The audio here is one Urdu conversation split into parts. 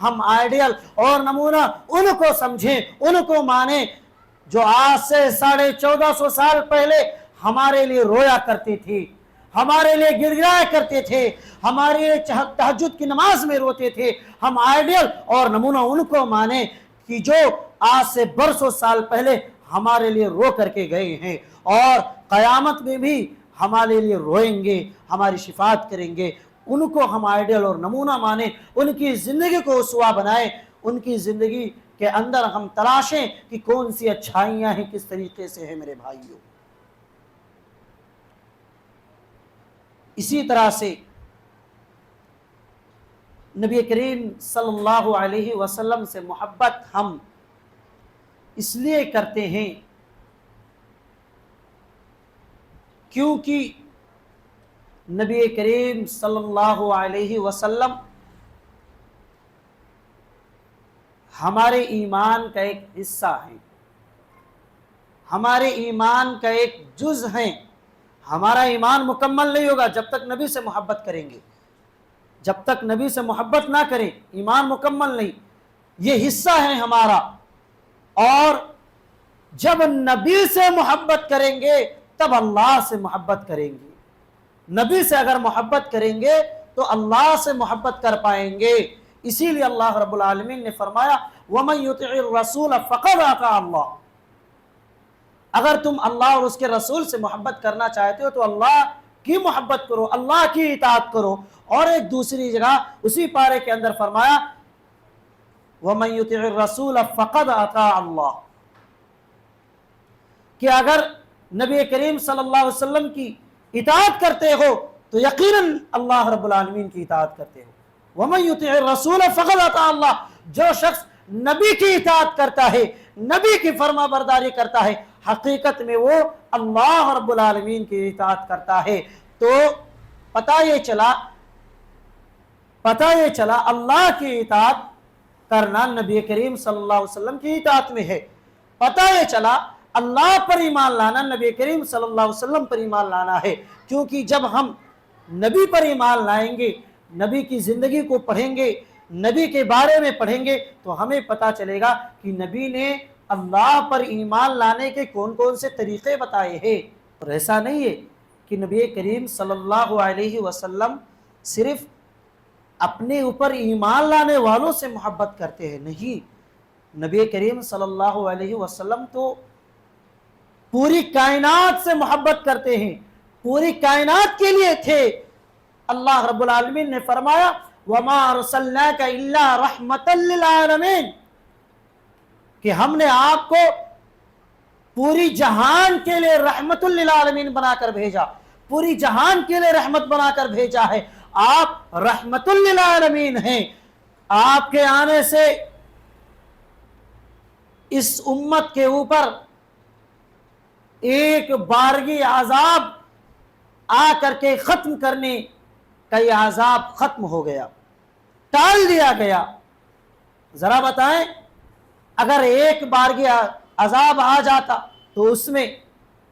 ہم آئیڈیل اور نمونہ ان کو سمجھیں، ان کو مانیں جو آج سے 1450 سال پہلے ہمارے لیے رویا کرتے تھے، ہمارے لیے گر گرایا کرتے تھے، ہمارے لیے تہجد کی نماز میں روتے تھے۔ ہم آئیڈیل اور نمونہ ان کو مانیں کہ جو آج سے برسوں سال پہلے ہمارے لیے رو کر کے گئے ہیں، اور قیامت میں بھی ہمارے لیے روئیں گے، ہماری شفاعت کریں گے۔ ان کو ہم آئیڈیل اور نمونہ مانیں، ان کی زندگی کو اسوہ بنائیں، ان کی زندگی کے اندر ہم تلاشیں کہ کون سی اچھائیاں ہیں، کس طریقے سے ہیں میرے بھائیوں۔ اسی طرح سے نبی کریم صلی اللہ علیہ وسلم سے محبت ہم اس لیے کرتے ہیں کیونکہ نبی کریم صلی اللہ علیہ وسلم ہمارے ایمان کا ایک حصہ ہیں، ہمارے ایمان کا ایک جز ہیں۔ ہمارا ایمان مکمل نہیں ہوگا جب تک نبی سے محبت کریں گے، جب تک نبی سے محبت نہ کریں ایمان مکمل نہیں۔ یہ حصہ ہے ہمارا، اور جب نبی سے محبت کریں گے تب اللہ سے محبت کریں گے۔ نبی سے اگر محبت کریں گے تو اللہ سے محبت کر پائیں گے۔ اسی لیے اللہ رب العالمین نے فرمایا وَمَن يُطِعِ الرَّسُولَ فَقَدْ أَطَاعَ اللَّهَ۔ اگر تم اللہ اور اس کے رسول سے محبت کرنا چاہتے ہو تو اللہ کی محبت کرو، اللہ کی اطاعت کرو۔ اور ایک دوسری جگہ اسی پارے کے اندر فرمایا وَمَن يُطِعِ الرَّسُولَ فَقَدْ أَطَاعَ اللَّهَ، کہ اگر نبی کریم صلی اللہ علیہ وسلم کی اطاعت کرتے ہو تو یقیناً اللہ رب العالمین کی اطاعت کرتے ہو۔ وَمَن يُطِعِ الرَّسُولَ فَقَدْ أَطَاعَ اللَّهَ، جو شخص نبی کی اطاعت کرتا ہے، نبی کی فرما برداری کرتا ہے، حقیقت میں وہ اللہ رب العالمین کی اطاعت کرتا ہے۔ تو پتہ یہ چلا اللہ کی اطاعت کرنا نبی کریم صلی اللہ علیہ وسلم کی اطاعت میں ہے۔ پتہ یہ چلا اللہ پر ایمان لانا نبی کریم صلی اللہ علیہ وسلم پر ایمان لانا ہے، کیونکہ جب ہم نبی پر ایمان لائیں گے، نبی کی زندگی کو پڑھیں گے، نبی کے بارے میں پڑھیں گے تو ہمیں پتہ چلے گا کہ نبی نے اللہ پر ایمان لانے کے کون کون سے طریقے بتائے ہیں۔ اور ایسا نہیں ہے کہ نبی کریم صلی اللہ علیہ وسلم صرف اپنے اوپر ایمان لانے والوں سے محبت کرتے ہیں، نہیں، نبی کریم صلی اللہ علیہ وسلم تو پوری کائنات سے محبت کرتے ہیں، پوری کائنات کے لیے تھے۔ اللہ رب العالمین نے فرمایا وَمَا أَرْسَلْنَاكَ إِلَّا رَحْمَةً لِلْعَالَمِينَ، کہ ہم نے آپ کو پوری جہان کے لیے رحمت للعالمین بنا کر بھیجا، پوری جہان کے لیے رحمت بنا کر بھیجا ہے۔ آپ رحمت للعالمین ہیں۔ آپ کے آنے سے اس امت کے اوپر ایک بارگی عذاب آ کر کے ختم کرنے کا یہ عذاب ختم ہو گیا، ٹال دیا گیا۔ ذرا بتائیں اگر ایک بارگی عذاب آ جاتا تو اس میں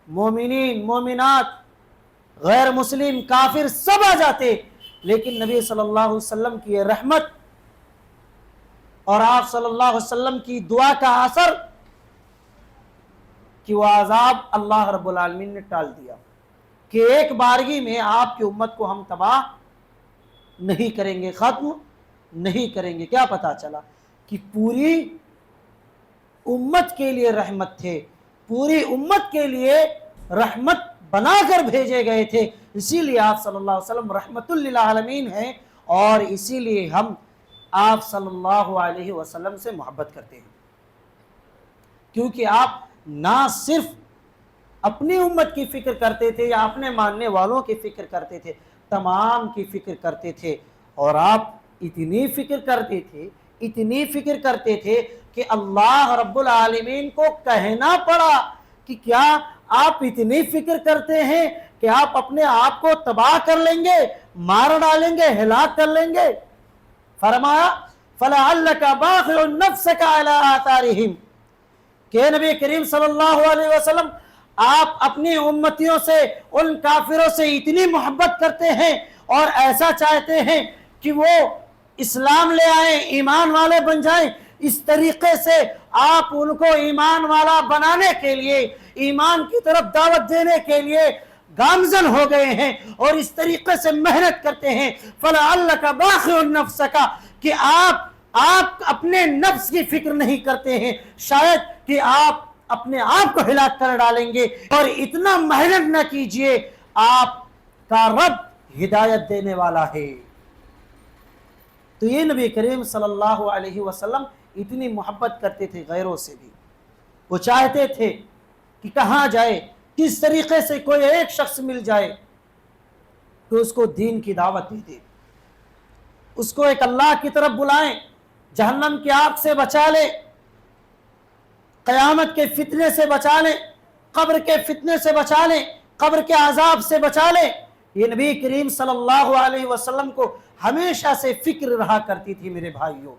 مومنین، مومنات، غیر مسلم، کافر سب آ جاتے، لیکن نبی صلی اللہ علیہ وسلم کی یہ رحمت اور آپ صلی اللہ علیہ وسلم کی دعا کا اثر کہ وہ عذاب اللہ رب العالمین نے ٹال دیا کہ ایک بارگی میں آپ کی امت کو ہم تباہ نہیں کریں گے، ختم نہیں کریں گے۔ کیا پتا چلا کہ پوری امت کے لیے رحمت تھے، پوری امت کے لیے رحمت بنا کر بھیجے گئے تھے۔ اسی لیے آپ صلی اللہ علیہ وسلم رحمت للعالمین ہیں، اور اسی لیے ہم آپ صلی اللہ علیہ وسلم سے محبت کرتے ہیں، کیونکہ آپ نہ صرف اپنی امت کی فکر کرتے تھے یا اپنے ماننے والوں کی فکر کرتے تھے، تمام کی فکر کرتے تھے۔ اور آپ اتنی فکر کرتے تھے کہ اللہ رب العالمین کو کہنا پڑا کہ کیا آپ اتنی فکر کرتے ہیں کہ آپ اپنے آپ کو تباہ کر لیں گے، مار ڈالیں گے، ہلاک کر لیں گے؟ فرمایا فَلَعَلَّكَ بَاخِعٌ نَفْسَكَ عَلَىٰ آثَارِهِمْ، کہ نبی کریم صلی اللہ علیہ وسلم آپ اپنی امتیوں سے، ان کافروں سے اتنی محبت کرتے ہیں اور ایسا چاہتے ہیں کہ وہ اسلام لے آئیں، ایمان والے بن جائیں۔ اس طریقے سے آپ ان کو ایمان والا بنانے کے لیے، ایمان کی طرف دعوت دینے کے لیے گامزن ہو گئے ہیں اور اس طریقے سے محنت کرتے ہیں۔ فَلَعَلَّكَ بَاخِعٌ نَفْسَكَ، کہ آپ اپنے نفس کی فکر نہیں کرتے ہیں، شاید کہ آپ اپنے آپ کو ہلاک کر ڈالیں گے، اور اتنا محنت نہ کیجئے، آپ کا رب ہدایت دینے والا ہے۔ تو یہ نبی کریم صلی اللہ علیہ وسلم اتنی محبت کرتے تھے غیروں سے بھی، وہ چاہتے تھے کہ کہاں جائے، کس طریقے سے کوئی ایک شخص مل جائے کہ اس کو دین کی دعوت دے، اس کو ایک اللہ کی طرف بلائیں، جہنم کی آگ سے بچا لے، قیامت کے فتنے سے بچا لیں، قبر کے فتنے سے بچا لیں، قبر کے عذاب سے بچا لیں۔ یہ نبی کریم صلی اللہ علیہ وسلم کو ہمیشہ سے فکر رہا کرتی تھی میرے بھائیوں۔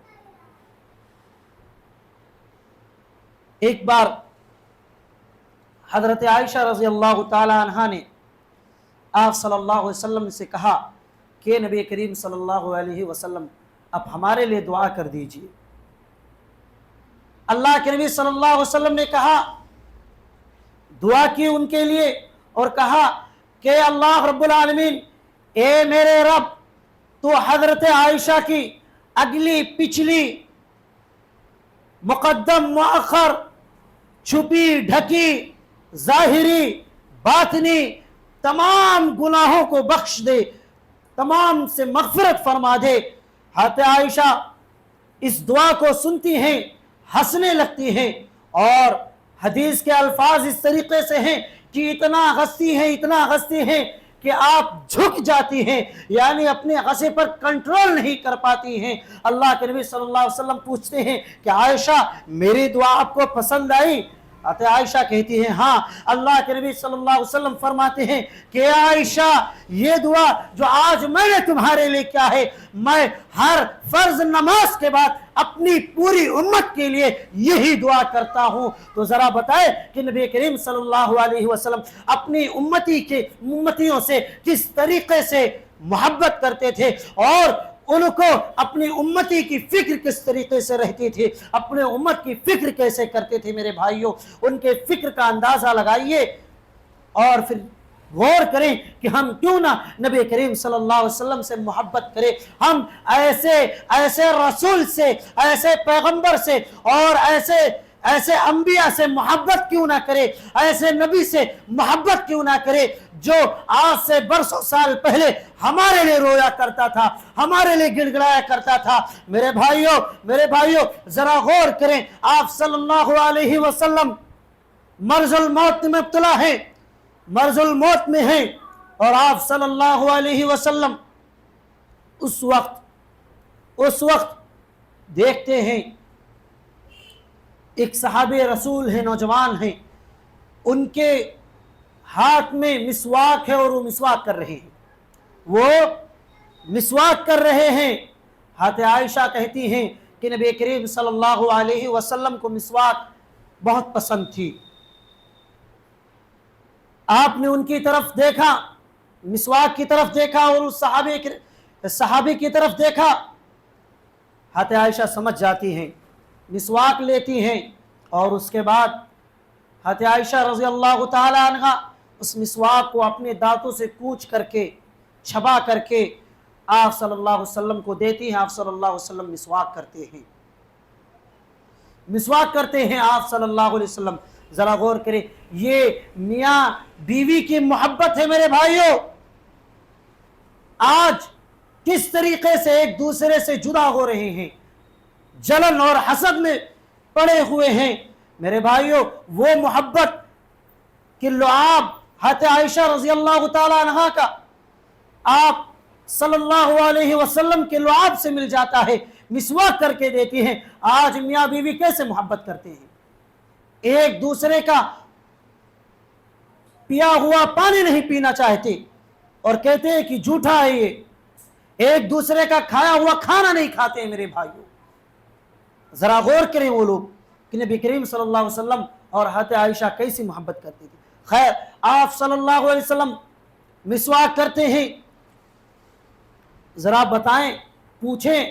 ایک بار حضرت عائشہ رضی اللہ تعالی عنہا نے آپ صلی اللہ علیہ وسلم سے کہا کہ نبی کریم صلی اللہ علیہ وسلم اب ہمارے لیے دعا کر دیجئے۔ اللہ کے نبی صلی اللہ علیہ وسلم نے کہا، دعا کی ان کے لیے اور کہا کہ اللہ رب العالمین، اے میرے رب، تو حضرت عائشہ کی اگلی پچھلی، مقدم مؤخر، چھپی ڈھکی، ظاہری باطنی تمام گناہوں کو بخش دے، تمام سے مغفرت فرما دے۔ حضرت عائشہ اس دعا کو سنتی ہیں، ہنسنے لگتی ہیں، اور حدیث کے الفاظ اس طریقے سے ہیں کہ اتنا ہنستی ہیں کہ آپ جھک جاتی ہیں، یعنی اپنے غصے پر کنٹرول نہیں کر پاتی ہیں۔ اللہ کے نبی صلی اللہ علیہ وسلم پوچھتے ہیں کہ عائشہ، میری دعا آپ کو پسند آئی؟ عائشہ کہتی ہیں ہاں۔ اللہ کے نبی صلی اللہ علیہ وسلم فرماتے ہیں کہ عائشہ، یہ دعا جو آج میں نے تمہارے لیے کیا ہے، میں ہر فرض نماز کے بعد اپنی پوری امت کے لیے یہی دعا کرتا ہوں۔ تو ذرا بتائے کہ نبی کریم صلی اللہ علیہ وسلم اپنی امتیوں سے کس طریقے سے محبت کرتے تھے، اور ان کو اپنی امتی کی فکر کس طریقے سے رہتی تھی، اپنے امت کی فکر کیسے کرتے تھے۔ میرے بھائیوں، ان کے فکر کا اندازہ لگائیے اور پھر غور کریں کہ ہم کیوں نہ نبی کریم صلی اللہ علیہ وسلم سے محبت کریں۔ ہم ایسے رسول سے، ایسے پیغمبر سے اور ایسے انبیاء سے محبت کیوں نہ کرے، ایسے نبی سے محبت کیوں نہ کرے جو آج سے برسوں سال پہلے ہمارے لیے رویا کرتا تھا، ہمارے لیے گڑ گڑایا کرتا تھا۔ میرے بھائیوں ذرا غور کریں، آپ صلی اللہ علیہ وسلم مرض الموت میں مبتلا ہیں، مرض الموت میں ہیں، اور آپ صلی اللہ علیہ وسلم اس وقت دیکھتے ہیں ایک صحابی رسول ہیں، نوجوان ہیں، ان کے ہاتھ میں مسواک ہے اور وہ مسواک کر رہے ہیں۔ حضرت عائشہ کہتی ہیں کہ نبی کریم صلی اللہ علیہ وسلم کو مسواک بہت پسند تھی۔ آپ نے ان کی طرف دیکھا، مسواک کی طرف دیکھا، اور اس صحابی کی طرف دیکھا۔ حضرت عائشہ سمجھ جاتی ہیں، مسواک لیتی ہیں، اور اس کے بعد حضرت عائشہ رضی اللہ تعالی عنہ اس مسواک کو اپنے دانتوں سے کوچ کر کے، چھبا کر کے آپ صلی اللہ علیہ وسلم کو دیتی ہیں۔ آپ صلی اللہ علیہ وسلم مسواک کرتے ہیں آپ صلی اللہ علیہ وسلم۔ ذرا غور کریں، یہ میاں بیوی کی محبت ہے میرے بھائیوں۔ آج کس طریقے سے ایک دوسرے سے جدا ہو رہے ہیں، جلن اور حسد میں پڑے ہوئے ہیں۔ میرے بھائیوں، وہ محبت کہ لعاب حضرت عائشہ رضی اللہ تعالی عنہ کا آپ صلی اللہ علیہ وسلم کے لعاب سے مل جاتا ہے، مسواک کر کے دیتی ہیں۔ آج میاں بیوی کیسے محبت کرتے ہیں، ایک دوسرے کا پیا ہوا پانی نہیں پینا چاہتے اور کہتے ہیں کہ جھوٹا ہے یہ، ایک دوسرے کا کھایا ہوا کھانا نہیں کھاتے ہیں۔ میرے بھائیوں، ذرا غور کریں وہ لوگ کہ نبی کریم صلی اللہ علیہ وسلم اور حضرت عائشہ کیسی محبت کرتی تھی۔ خیر، آپ صلی اللہ علیہ وسلم مسواک کرتے ہیں، ذرا بتائیں، پوچھیں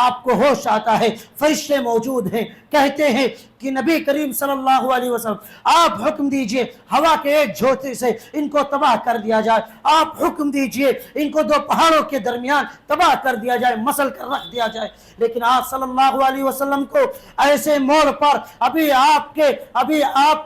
آپ کو ہوش آتا ہے، فرشتے موجود ہیں، کہتے ہیں کہ نبی کریم صلی اللہ علیہ وسلم آپ حکم دیجئے ہوا کے ایک جھونکے سے ان کو تباہ کر دیا جائے، آپ حکم دیجئے ان کو دو پہاڑوں کے درمیان تباہ کر دیا جائے، مسل کر رکھ دیا جائے۔ لیکن آپ صلی اللہ علیہ وسلم کو ایسے موڑ پر ابھی آپ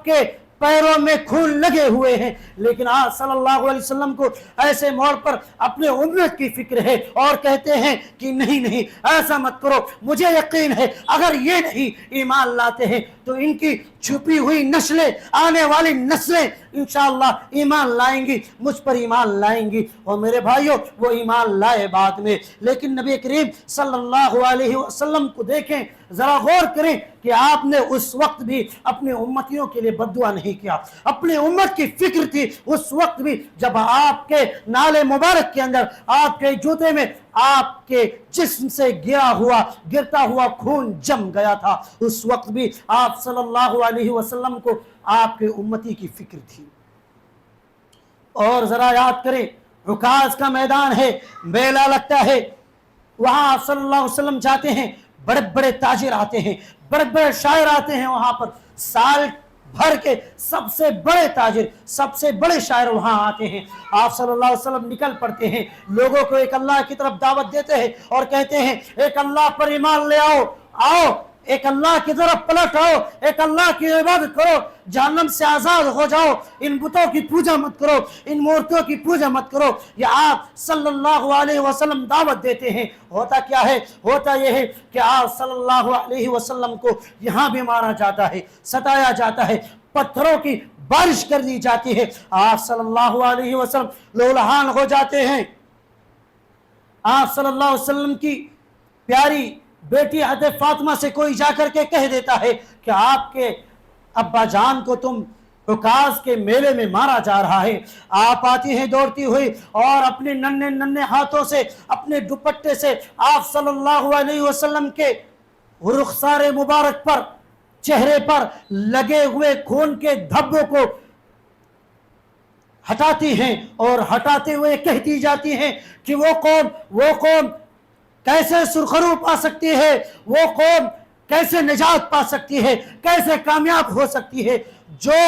کے پیروں میں خون لگے ہوئے ہیں، لیکن آپ صلی اللہ علیہ وسلم کو ایسے موڑ پر اپنے امت کی فکر ہے اور کہتے ہیں کہ نہیں ایسا مت کرو، مجھے یقین ہے اگر یہ نہیں ایمان لاتے ہیں تو ان کی چھپی ہوئی نسلیں، آنے والی نسلیں انشاءاللہ ایمان لائیں گی، مجھ پر ایمان لائیں گی۔ اور میرے بھائیوں وہ ایمان لائے بعد میں، لیکن نبی کریم صلی اللہ علیہ وسلم کو دیکھیں، ذرا غور کریں کہ آپ نے اس وقت بھی اپنے امتیوں کے لیے بد دعا نہیں کیا، اپنے امت کی فکر تھی اس وقت بھی جب آپ کے نالے مبارک کے اندر، آپ کے جوتے میں آپ کے جسم سے گرتا ہوا خون جم گیا تھا، اس وقت بھی آپ صلی اللہ علیہ وسلم کو آپ کے امتی کی فکر تھی۔ اور ذرا یاد کریں، عکاظ کا میدان ہے، میلہ لگتا ہے، وہاں آپ صلی اللہ علیہ وسلم جاتے ہیں، بڑے بڑے تاجر آتے ہیں، بڑے بڑے شاعر آتے ہیں، وہاں پر سال بھر کے سب سے بڑے تاجر، سب سے بڑے شاعر وہاں آتے ہیں۔ آپ صلی اللہ علیہ وسلم نکل پڑتے ہیں، لوگوں کو ایک اللہ کی طرف دعوت دیتے ہیں اور کہتے ہیں ایک اللہ پر ایمان لے آؤ، ایک اللہ کی طرف پلٹ آؤ، ایک اللہ کی عبادت کرو، جہنم سے آزاد ہو جاؤ، ان بتوں کی پوجا مت کرو، ان مورتوں کی پوجا مت کرو۔ یہ آپ صلی اللہ علیہ وسلم دعوت دیتے ہیں۔ ہوتا کیا ہے؟ ہوتا یہ ہے کہ آپ صلی اللہ علیہ وسلم کو یہاں بھی مارا جاتا ہے، ستایا جاتا ہے، پتھروں کی بارش کر دی جاتی ہے، آپ صلی اللہ علیہ وسلم لہولہان ہو جاتے ہیں۔ آپ صلی اللہ علیہ وسلم کی پیاری بیٹی حضرت فاطمہ سے کوئی جا کر کے کہہ دیتا ہے کہ آپ کے ابا جان کو تم عکاظ کے میلے میں مارا جا رہا ہے۔ آپ آتی ہیں دوڑتی ہوئی اور اپنے ننھے ہاتھوں سے، اپنے دوپٹے سے آپ صلی اللہ علیہ وسلم کے رخسار مبارک پر، چہرے پر لگے ہوئے خون کے دھبوں کو ہٹاتی ہیں اور ہٹاتے ہوئے کہتی جاتی ہیں کہ وہ قوم کیسے سرخرو پا سکتی ہے، وہ قوم کیسے نجات پا سکتی ہے، کیسے کامیاب ہو سکتی ہے جو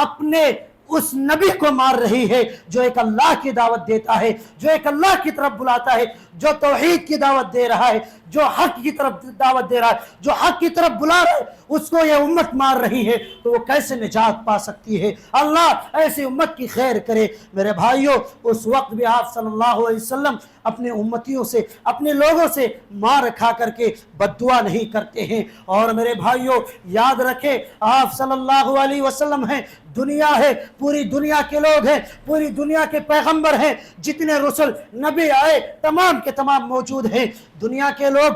اپنے اس نبی کو مار رہی ہے جو ایک اللہ کی دعوت دیتا ہے، جو ایک اللہ کی طرف بلاتا ہے، جو توحید کی دعوت دے رہا ہے، جو حق کی طرف دعوت دے رہا ہے، جو حق کی طرف بلا رہا ہے، اس کو یہ امت مار رہی ہے تو وہ کیسے نجات پا سکتی ہے؟ اللہ ایسی امت کی خیر کرے۔ میرے بھائیوں، اس وقت بھی آپ صلی اللہ علیہ وسلم اپنے امتیوں سے، اپنے لوگوں سے مار کھا کر کے بد دعا نہیں کرتے ہیں۔ اور میرے بھائیوں یاد رکھیں، آپ صلی اللہ علیہ وسلم ہیں، دنیا ہے، پوری دنیا کے لوگ ہیں، پوری دنیا کے پیغمبر ہیں، جتنے رسل نبی آئے تمام کے تمام موجود ہیں۔ دنیا کے لوگ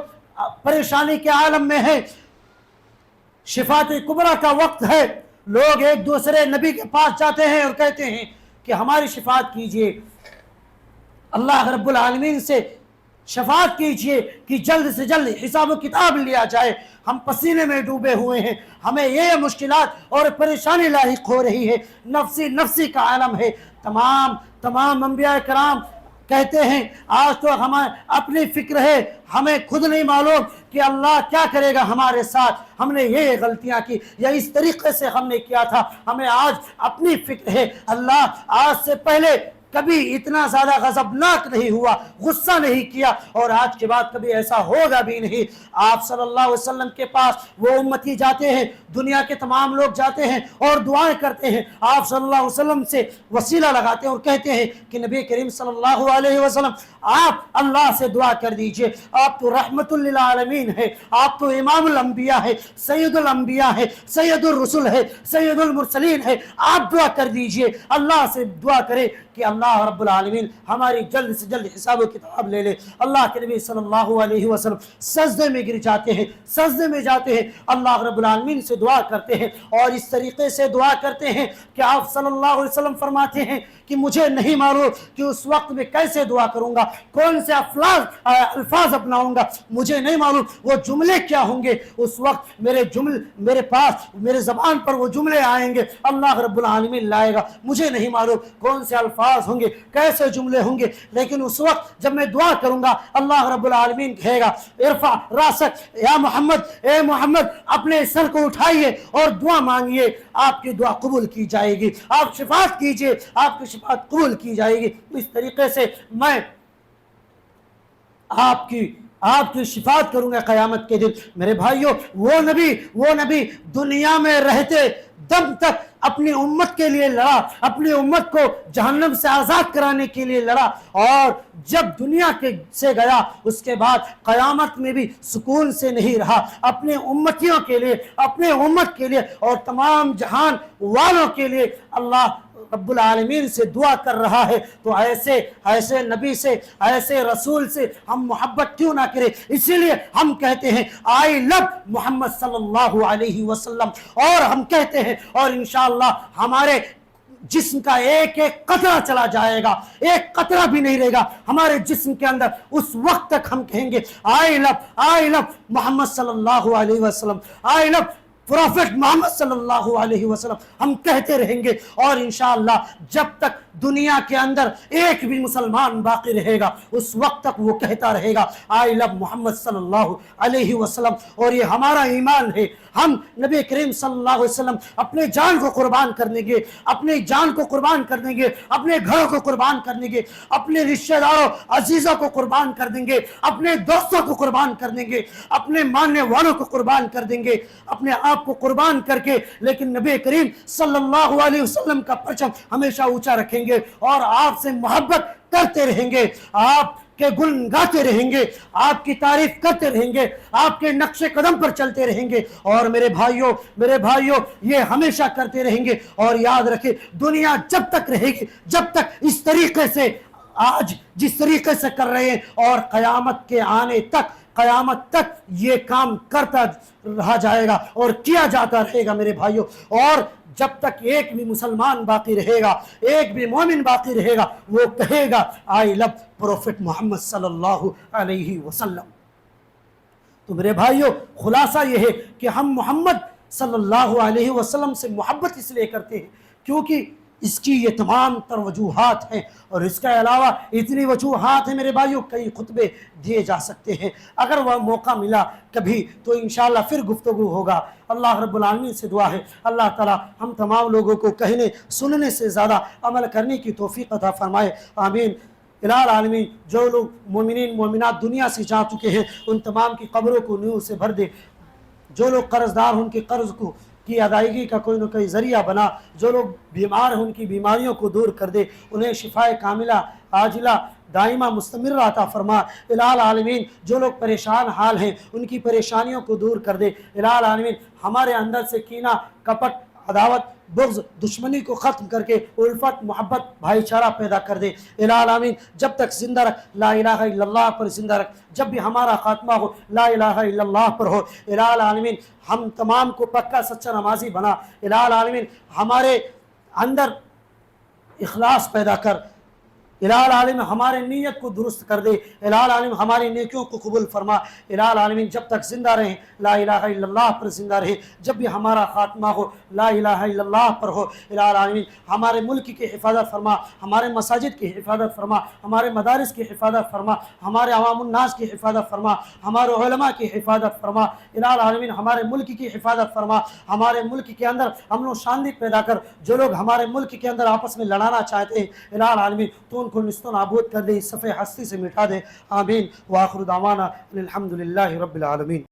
پریشانی کے عالم میں ہیں، شفاعت کبریٰ کا وقت ہے، لوگ ایک دوسرے نبی کے پاس جاتے ہیں اور کہتے ہیں کہ ہماری شفاعت کیجئے، اللہ رب العالمین سے شفاعت کیجئے کہ جلد سے جلد حساب و کتاب لیا جائے، ہم پسینے میں ڈوبے ہوئے ہیں، ہمیں یہ مشکلات اور پریشانی لاحق ہو رہی ہے، نفسی کا عالم ہے۔ تمام انبیاء کرام کہتے ہیں آج تو ہمیں اپنی فکر ہے، ہمیں خود نہیں معلوم کہ اللہ کیا کرے گا ہمارے ساتھ، ہم نے یہ غلطیاں کی یا اس طریقے سے ہم نے کیا تھا، ہمیں آج اپنی فکر ہے۔ اللہ آج سے پہلے کبھی اتنا زیادہ غضبناک نہیں ہوا، غصہ نہیں کیا، اور آج کے بعد کبھی ایسا ہوگا بھی نہیں۔ آپ صلی اللہ علیہ وسلم کے پاس وہ امتی جاتے ہیں، دنیا کے تمام لوگ جاتے ہیں اور دعائیں کرتے ہیں، آپ صلی اللہ علیہ وسلم سے وسیلہ لگاتے ہیں اور کہتے ہیں کہ نبی کریم صلی اللہ علیہ وسلم آپ اللہ سے دعا کر دیجئے، آپ تو رحمت للعالمین ہے، آپ تو امام الانبیاء ہے، سید الانبیاء ہے، سید الرسل ہے، سید المرسلین ہے، آپ دعا کر دیجئے، اللہ سے دعا کرے کہ اللہ رب العالمین ہماری جلد سے جلد حساب و کتاب لے لے۔ اللہ کے نبی صلی اللہ علیہ وسلم سجدے میں گر جاتے ہیں، سجدے میں جاتے ہیں، اللہ رب العالمین سے دعا کرتے ہیں اور اس طریقے سے دعا کرتے ہیں کہ آپ صلی اللہ علیہ وسلم فرماتے ہیں کہ مجھے نہیں معلوم کہ اس وقت میں کیسے دعا کروں گا، کون سے الفاظ اپناؤں گا، مجھے نہیں معلوم وہ جملے کیا ہوں گے، اس وقت میرے پاس میرے زبان پر وہ جملے آئیں گے، اللہ رب العالمین لائے گا، مجھے نہیں معلوم کون سے الفاظ الفاظ ہوں گے, کیسے جملے ہوں گے, لیکن اس وقت جب میں دعا کروں گا اللہ رب العالمین کہے گا ارفع راسک یا محمد, اے محمد اپنے سر کو اٹھائیے اور دعا مانگیے, آپ کی دعا قبول کی جائے گی, آپ شفاعت کیجئے آپ کی شفاعت قبول کی جائے گی. اس طریقے سے میں آپ کی شفاعت کروں گا قیامت کے دن. میرے بھائیوں, وہ نبی دنیا میں رہتے دم تک اپنی امت کے لیے لڑا, اپنی امت کو جہنم سے آزاد کرانے کے لیے لڑا, اور جب دنیا سے گیا اس کے بعد قیامت میں بھی سکون سے نہیں رہا. اپنے امتیوں کے لیے, اپنے امت کے لیے اور تمام جہان والوں کے لیے اللہ رب العالمین سے دعا کر رہا ہے. تو ایسے نبی سے, ایسے رسول سے ہم محبت کیوں نہ کریں؟ اسی لیے ہم کہتے ہیں آئی لو محمد صلی اللہ علیہ وسلم, اور ہم کہتے ہیں اور انشاءاللہ ہمارے جسم کا ایک ایک قطرہ چلا جائے گا, ایک قطرہ بھی نہیں رہے گا ہمارے جسم کے اندر, اس وقت تک ہم کہیں گے آئی لو محمد صلی اللہ علیہ وسلم, آئی لو پروفیٹ محمد صلی اللہ علیہ وسلم, ہم کہتے رہیں گے. اور انشاءاللہ جب تک دنیا کے اندر ایک بھی مسلمان باقی رہے گا اس وقت تک وہ کہتا رہے گا آئی لو محمد صلی اللہ علیہ وسلم. اور یہ ہمارا ایمان ہے. ہم نبی کریم صلی اللہ علیہ وسلم اپنے جان کو قربان کر دیں گے, اپنی جان کو قربان کر دیں گے, اپنے گھروں کو قربان کر دیں گے, اپنے رشتہ داروں عزیزوں کو قربان کر دیں گے, اپنے دوستوں کو قربان کر دیں گے, اپنے ماننے والوں کو قربان کر دیں گے, اپنے آپ کو قربان کر کے, لیکن نبی کریم صلی اللہ علیہ وسلم کا پرچم ہمیشہ اونچا رکھیں گے اور آپ سے محبت کرتے رہیں گے, آپ کے گن گاتے رہیں گے, آپ کی تعریف کرتے رہیں گے, آپ کے نقش قدم پر چلتے رہیں گے. اور میرے بھائیوں یہ ہمیشہ کرتے رہیں گے. اور یاد رکھیں دنیا جب تک رہے گی, جب تک اس طریقے سے آج جس طریقے سے کر رہے ہیں, اور قیامت کے آنے تک, قیامت تک یہ کام کرتا رہا جائے گا اور کیا جاتا رہے گا میرے بھائیوں. اور جب تک ایک بھی مسلمان باقی رہے گا, ایک بھی مومن باقی رہے گا, وہ کہے گا آئی لو پروفیٹ محمد صلی اللہ علیہ وسلم. تو میرے بھائیوں خلاصہ یہ ہے کہ ہم محمد صلی اللہ علیہ وسلم سے محبت اس لیے کرتے ہیں کیونکہ اس کی یہ تمام تر وجوہات ہیں, اور اس کے علاوہ اتنی وجوہات ہیں میرے بھائیوں, کئی خطبے دیے جا سکتے ہیں. اگر وہ موقع ملا کبھی تو انشاءاللہ پھر گفتگو ہوگا. اللہ رب العالمین سے دعا ہے اللہ تعالی ہم تمام لوگوں کو کہنے سننے سے زیادہ عمل کرنے کی توفیق عطا فرمائے, آمین. الہ العالمین جو لوگ مومنین مومنات دنیا سے جا چکے ہیں ان تمام کی قبروں کو نور سے بھر دے, جو لوگ قرض دار ان کے قرض کی ادائیگی کا کوئی نہ کوئی ذریعہ بنا, جو لوگ بیمار ہیں ان کی بیماریوں کو دور کر دے, انہیں شفائے کاملہ عاجلہ دائمہ مستمرہ عطا فرما. الہ العالمین جو لوگ پریشان حال ہیں ان کی پریشانیوں کو دور کر دے. الہ العالمین ہمارے اندر سے کینہ, کپٹ, عداوت, بغض, دشمنی کو ختم کر کے الفت, محبت, بھائی چارہ پیدا کر دے. الہ العالمین جب تک زندہ رکھ لا الہ الا اللہ پر زندہ رکھ, جب بھی ہمارا خاتمہ ہو لا الہ الا اللہ پر ہو. الہ العالمین ہم تمام کو پکا سچا نمازی بنا. الہ العالمین ہمارے اندر اخلاص پیدا کر. الہ العالمین ہمارے نیت کو درست کر دے. الہ العالمین ہماری نیکیوں کو قبول فرما. الہ العالمین جب تک زندہ رہیں لا الہ الا اللہ پر زندہ رہیں, جب بھی ہمارا خاتمہ ہو لا الہ الا اللہ پر ہو. الہ العالمین ہمارے ملک کی حفاظت فرما, ہمارے مساجد کی حفاظت فرما, ہمارے مدارس کی حفاظت فرما, ہمارے عوام الناس کی حفاظت فرما, ہمارے علماء کی حفاظت فرما. الہ العالمین ہمارے ملک کی حفاظت فرما, ہمارے ملک کے اندر امن و شانتی پیدا کر. جو لوگ ہمارے ملک کے اندر آپس میں لڑانا چاہتے ہیں الہ العالمین تو ان کو نست و نابود کر دے, اس صفحے ہستی سے مٹا دے. آمین. وآخر دعوانا الحمدللہ رب العالمین.